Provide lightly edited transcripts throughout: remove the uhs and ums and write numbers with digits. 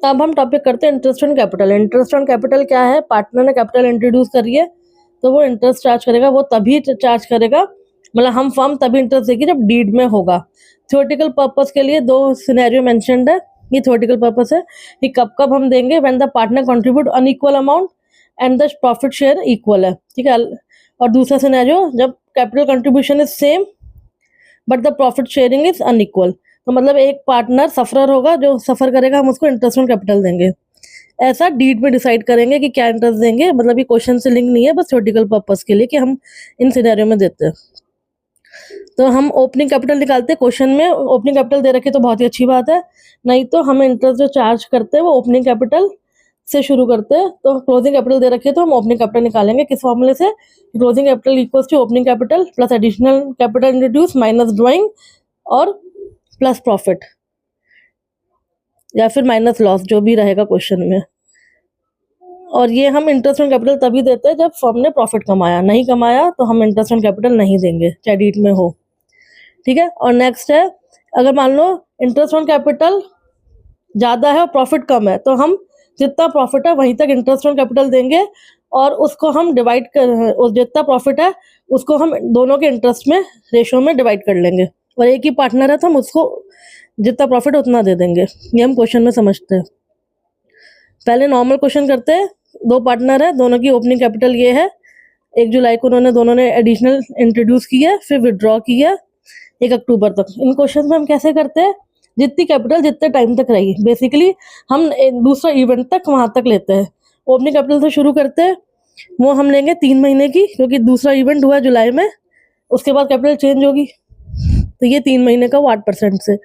अब हम टॉपिक करते हैं interest on capital. Interest on capital क्या है? पार्टनर ने कैपिटल इंट्रोड्यूस करी है तो वो इंटरेस्ट चार्ज करेगा, वो तभी चार्ज करेगा, मतलब हम फर्म तभी इंटरेस्ट देगी जब डीड में होगा। थ्योरेटिकल पर्पस के लिए 2 सिनेरियो मेंशन्ड है, ये थ्योरेटिकल पर्पस है कि कब कब हम देंगे, when the partner contribute unequal amount and the profit share equal है, ठीक है। और दूसरा सिनेरियो जब capital contribution is same but the profit sharing is unequal, तो मतलब एक पार्टनर सफरर होगा, जो सफर करेगा हम उसको इंटरेस्ट ऑन कैपिटल देंगे। ऐसा डीड में डिसाइड करेंगे कि क्या इंटरेस्ट देंगे, मतलब ये क्वेश्चन से लिंक नहीं है, बस थ्योरेटिकल पर्पस के लिए कि हम इन सिनेरियो में देते हैं। तो हम ओपनिंग कैपिटल निकालते हैं, क्वेश्चन में ओपनिंग कैपिटल दे रखे तो बहुत ही अच्छी बात है, नहीं तो हम इंटरेस्ट जो चार्ज करते हैं वो ओपनिंग कैपिटल से शुरू करते हैं। तो क्लोजिंग कैपिटल दे रखी है तो हम ओपनिंग कैपिटल निकालेंगे किस फॉर्मूले से? Closing capital equals to opening capital plus additional capital introduce minus drawing और प्लस प्रॉफिट, या फिर माइनस लॉस, जो भी रहेगा क्वेश्चन में। और ये हम इंटरेस्ट ऑन कैपिटल तभी देते हैं जब फर्म ने प्रॉफिट कमाया, नहीं कमाया तो हम इंटरेस्ट ऑन कैपिटल नहीं देंगे, चाहे डीड में हो, ठीक है। और नेक्स्ट है, अगर मान लो इंटरेस्ट ऑन कैपिटल ज़्यादा है और प्रॉफिट कम है, तो हम जितना प्रॉफिट है वहीं तक इंटरेस्ट ऑन कैपिटल देंगे और उसको हम डिवाइड कर, उस जितना प्रॉफिट है उसको हम दोनों के इंटरेस्ट में रेशो में डिवाइड कर लेंगे, और एक ही पार्टनर है तो हम उसको जितना प्रॉफिट उतना दे देंगे। ये हम क्वेश्चन में समझते हैं। पहले नॉर्मल क्वेश्चन करते हैं। 2 पार्टनर है, दोनों की ओपनिंग कैपिटल ये है, 1 जुलाई को दोनों ने एडिशनल इंट्रोड्यूस किया, फिर विड्रॉ किया 1 अक्टूबर तक। इन क्वेश्चन में हम कैसे करते हैं, जितनी कैपिटल जितने टाइम तक रही, बेसिकली हम दूसरा इवेंट तक वहाँ तक लेते हैं। ओपनिंग कैपिटल से शुरू करते हैं, वो हम लेंगे 3 महीने की, क्योंकि दूसरा इवेंट हुआ जुलाई में, उसके बाद कैपिटल चेंज होगी, तो ये 3 महीने का वो 8% से।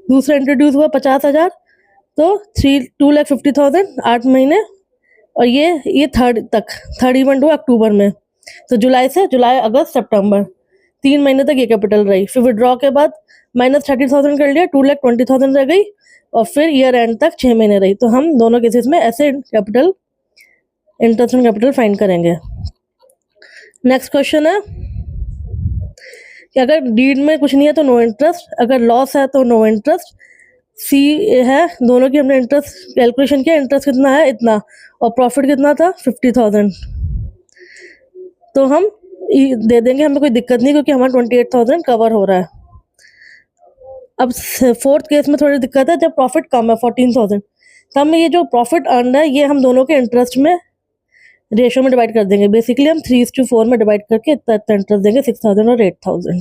दूसरा इंट्रोड्यूस हुआ 50,000, तो 2,50,000 8 महीने, और ये थर्ड इवेंट हुआ अक्टूबर में, तो जुलाई अगस्त सितंबर 3 महीने तक ये कैपिटल रही। फिर विड्रॉ के बाद -30,000 कर लिया, 2,20,000 रह गई, और फिर ईयर एंड तक 6 महीने रही। तो हम दोनों केसेस में ऐसे capital interest on capital find करेंगे। नेक्स्ट क्वेश्चन है कि अगर डीड में कुछ नहीं है तो नो इंटरेस्ट, अगर लॉस है तो नो इंटरेस्ट। सी है, दोनों की हमने इंटरेस्ट कैलकुलेशन किया, इंटरेस्ट कितना है इतना, और प्रॉफिट कितना था 50,000, तो हम दे देंगे, हमें कोई दिक्कत नहीं, क्योंकि हमारा 28,000 कवर हो रहा है। अब 4th केस में थोड़ी दिक्कत है, जब प्रॉफिट कम है 14,000, तब ये जो प्रॉफिट अर्न है ये हम दोनों के इंटरेस्ट में रेशो में डिवाइड कर देंगे। बेसिकली हम 3:4 में डिवाइड करके इतना इंटरेस्ट देंगे, 6,000 और 8,000।